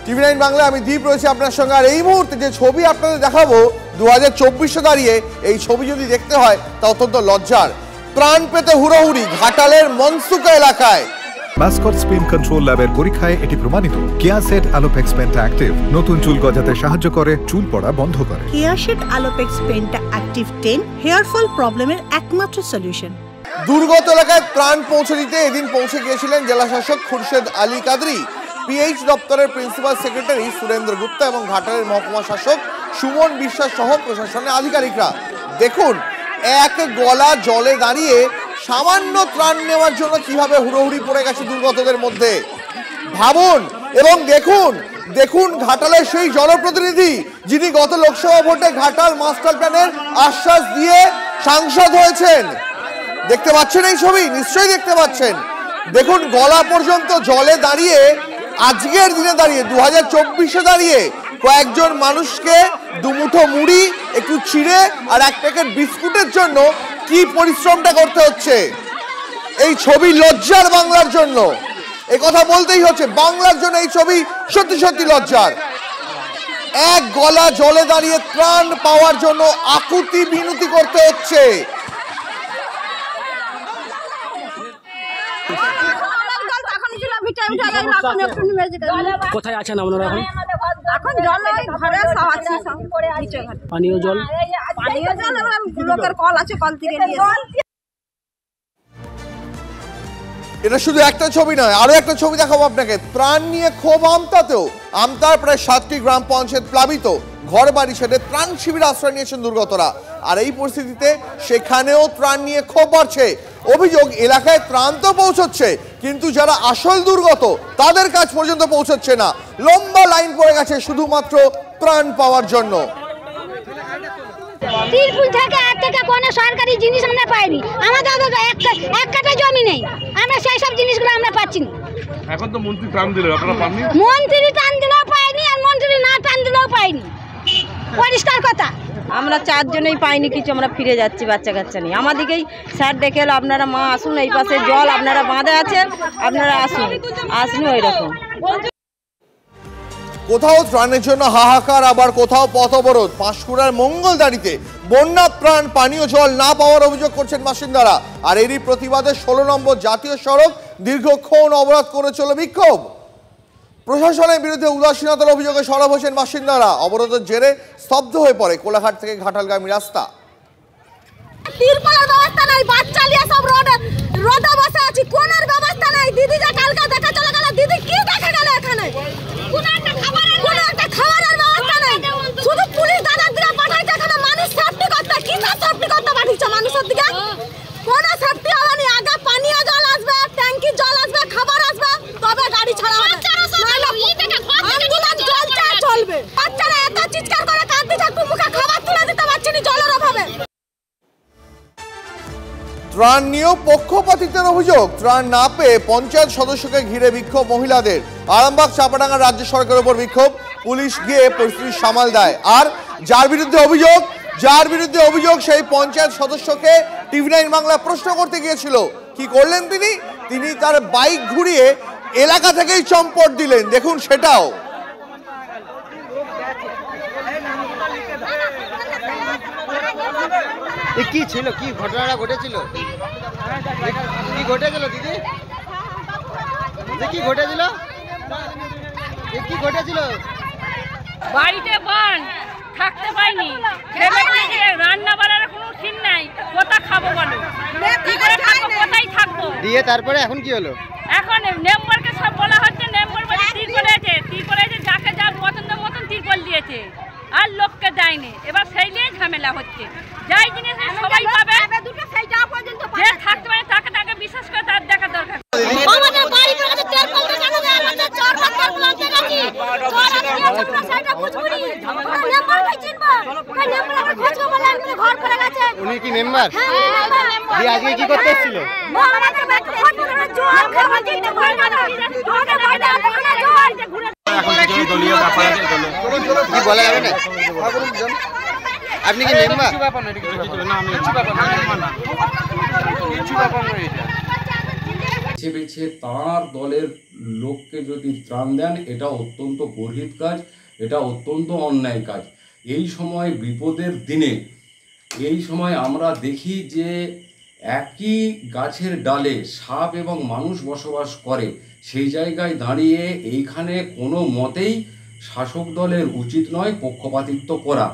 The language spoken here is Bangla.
টিভি9 বাংলা আমি দীপ রয়েছে আপনার সঙ্গে। আর এই মুহূর্তে যে ছবি আপনাদের দেখাবো 2024 দাঁড়িয়ে এই ছবি যদি দেখতে হয় তা অত্যন্ত লজ্জার। প্রাণ পেতে হুড়োহুড়ি ঘাটালের মনসুকা এলাকায়। মাস্কট স্পিন কন্ট্রোল ল্যাবের পরীক্ষায় এটি প্রমাণিত। কেয়াসেট আলোপেক্স পেন্টা অ্যাক্টিভ নতুন চুল গজাতে সাহায্য করে, চুল পড়া বন্ধ করে। কেয়াসেট Alopex penta active 10 hair fall প্রবলেমের একমাত্র সলিউশন। দুর্গত এলাকায় ত্রাণ পৌঁছে দিতে এদিন পৌঁছে গিয়েছিলেন জেলা শাসক খুরশেদ আলী কাদরি, পিএইচ দপ্তরের প্রিন্সিপাল সেক্রেটারি সুরেন্দ্র গুপ্তা এবং ঘাটালের মহকুমা শাসক সুমন বিশ্বাস সহ প্রশাসনের আধিকারিকরা। দেখুন এক গলা জলে দাঁড়িয়ে সামান্য ত্রাণ নেওয়ার জন্য কিভাবে হুড়োহুড়ি পড়ে গেছে দুর্গতদের মধ্যে ভাবুন। এবং দেখুন ঘাটালের সেই জনপ্রতিনিধি যিনি গত লোকসভা ভোটে ঘাটাল মাস্টার প্ল্যানের আশ্বাস দিয়ে সাংসদ হয়েছেন। দেখতে পাচ্ছেন এই ছবি? নিশ্চয়ই দেখতে পাচ্ছেন। দেখুন গলা পর্যন্ত জলে দাঁড়িয়ে আজকের দিনে দাঁড়িয়ে 2024 দাঁড়িয়ে কয়েকজন মানুষকে দুমুঠো মুড়ি, একটু চিড়ে আর এক প্যাকেট বিস্কুটের জন্য কি পরিশ্রমটা করতে হচ্ছে। এই ছবি লজ্জার বাংলার জন্য, এ কথা বলতেই হচ্ছে, বাংলার জন্য এই ছবি সত্যি সত্যি লজ্জার। এক গলা জলে দাঁড়িয়ে ত্রাণ পাওয়ার জন্য আকুতি বিনতি করতে হচ্ছে। কোথায় আছেন আপনারা এখন? এখন জল ঘরে সব আছে, পানীয় জল লোকের কল আছে, কল থেকে এটা শুধু একটা ছবি নয়, আরো একটা ছবি দেখাবো আপনাকে। ত্রাণ নিয়ে ক্ষোভ আমতাতেও। আমতার প্রায় 7টি গ্রাম পঞ্চায়েত প্লাবিত, ঘর বাড়ি ছেড়ে ত্রাণ শিবিরে আশ্রয় নিয়েছেন দুর্গতরা। আর এই পরিস্থিতিতে সেখানেও ত্রাণ নিয়ে ক্ষোভ বাড়ছে। অভিযোগ এলাকায় ত্রাণ তো পৌঁছচ্ছে কিন্তু যারা আসল দুর্গত তাদের কাছ পর্যন্ত পৌঁছচ্ছে না। লম্বা লাইন পড়ে গেছে শুধুমাত্র ত্রাণ পাওয়ার জন্য। তিরপুল থেকে এক থেকে কোনো সরকারি জিনিস আমরা পাইনি। আমাদের এক কাঠা জমি নেই, আমরা সেই সব জিনিসগুলো আমরা পাচ্ছি না। এখন তো মন্ত্রী ত্রাণ দিল, আপনারা পাননি? মন্ত্রী ত্রাণ দিলেও পাইনি আর মন্ত্রী না ত্রাণ দিলেও পাইনি, পরিষ্কার কথা। আমরা চারজনেই পাইনি কিছু, আমরা ফিরে যাচ্ছি বাচ্চা কাচ্চা নিয়ে। আমাদেরকেই স্যার ডেকে এলো, আপনারা মা আসুন, এই পাশে জল আপনারা বাঁধে আছেন, আপনারা আসুন ওই রকম। কোথাও ত্রাণের জন্য হাহাকার, আবার কোথাও পথ অবরোধ। পাঁশকুড়ার মঙ্গলদাঁড়িতে বন্যা ত্রাণ পানীয় জল না পাওয়ার অভিযোগ করছেন বাসিন্দারা। আর এরই প্রতিবাদে 16 নম্বর জাতীয় সড়ক দীর্ঘক্ষণ অবরোধ করে চলে বিক্ষোভ। প্রশাসনের বিরুদ্ধে উদাসীনতার অভিযোগে সরব হয়েছেন বাসিন্দারা। অবরোধের জেরে স্তব্ধ হয়ে পড়ে কোলাঘাট থেকে ঘাটালগামী রাস্তা। তিরপলের ব্যবস্থা নাই, বাচ্চা নিয়ে সব রোদে বসে আছি, কোনের ব্যবস্থা নাই। দিদি যে কালকে দেখা চলে গেল, দিদি কি দেখা গেল এখানে? কোনো একটা খাবারের ব্যবস্থা নেই। শুধু পুলিশ দাদার দিকে পাঠাইছে এখানে মানুষ সেফটি করতে। কি সেফটি করতে পাঠিয়েছে মানুষের দিকে? কোনো সেফটি হবে না। আগে পানীয় জল আসবে, ট্যাঙ্কি জল আসবে, খাবার আসবে, তবে গাড়ি ছাড়া হবে। অ্যাম্বুলেন্স চলবে। বাচ্চারা এত চিৎকার করে কাঁদছে, মুখে খাবার তুলে দিতে পারছে না জলের অভাবে। ত্রাণ নিয়েও পক্ষপাতিত্বের অভিযোগ। ত্রাণ না পেয়ে পঞ্চায়েত সদস্যকে ঘিরে বিক্ষোভ মহিলাদের। আরামবাগ চাপাডাঙ্গা রাজ্য সরকারের উপর বিক্ষোভ, পুলিশ গিয়ে পরিস্থিতি সামাল দেয়। আর যার বিরুদ্ধে অভিযোগ সেই পঞ্চায়েত সদস্যকে টিভি9 বাংলা প্রশ্ন করতে গিয়েছিল। কি করলেন তিনি তার বাইক ঘুরিয়ে এলাকা থেকেই চম্পট দিলেন। দেখুন সেটাও। কি ছিল, কি ঘটনাটা ঘটেছিল, কি ঘটেছিল দিদি, কি ঘটেছিল, কি ঘটেছিল? বাড়িতে বান থাকতে পাইনি, রান্না বাড়ার কোনো ঠিক নাই, কোথা খাবো বলো, কি করে থাকবো, কোথায় থাকবো? দিয়ে তারপরে এখন কি হলো? এখন মেম্বারকে সব বলা হচ্ছে, মেম্বার বলে তিরপল আছে, যাকে যার পছন্দ মতন তিরপল দিয়েছে আর লোককে দেয়নি। এবার সেই নিয়ে ঝামেলা হচ্ছে। যাই জিনিস সবাই পাবে, যে থাকতে পারে তাকে বিশ্বাস করে তার দেখা দরকার। আমাদের বাড়ি থেকে তেরপল কেন দেয়? আমাদের চার পাঁচ তেরপল আছে নাকি? চার আছে পুরো সাইডটা বুঝবুড়ি। মেম্বার ভাই চিনবো, ভাই মেম্বার আমরা খোঁজ বলে আমাদের ঘর করে গেছে। উনি কি মেম্বার? হ্যাঁ মেম্বার। দিয়ে আজকে কি করতে এসেছিল? আমাদের ব্যাগ ফোন করে জোর খাবার দিতে পারে না। তোকে বাইরে আমরা জোর ঘুরে। এখন কিছু দলীয় ব্যাপার আছে, কি বলা যাবে না? আপনি কি মেম্বার? কিছু ব্যাপার না, কিছু ব্যাপার না, আমি কিছু ব্যাপার না, কিছু ব্যাপার না এটা। বেছে বেছে তার দলের লোককে যদি ত্রাণ দেন, এটা অত্যন্ত গর্হিত কাজ, এটা অত্যন্ত অন্যায় কাজ। এই সময় বিপদের দিনে এই সময় আমরা দেখি যে একই গাছের ডালে সাপ এবং মানুষ বসবাস করে, সেই জায়গায় দাঁড়িয়ে এইখানে কোনো মতেই শাসক দলের উচিত নয় পক্ষপাতিত্ব করা।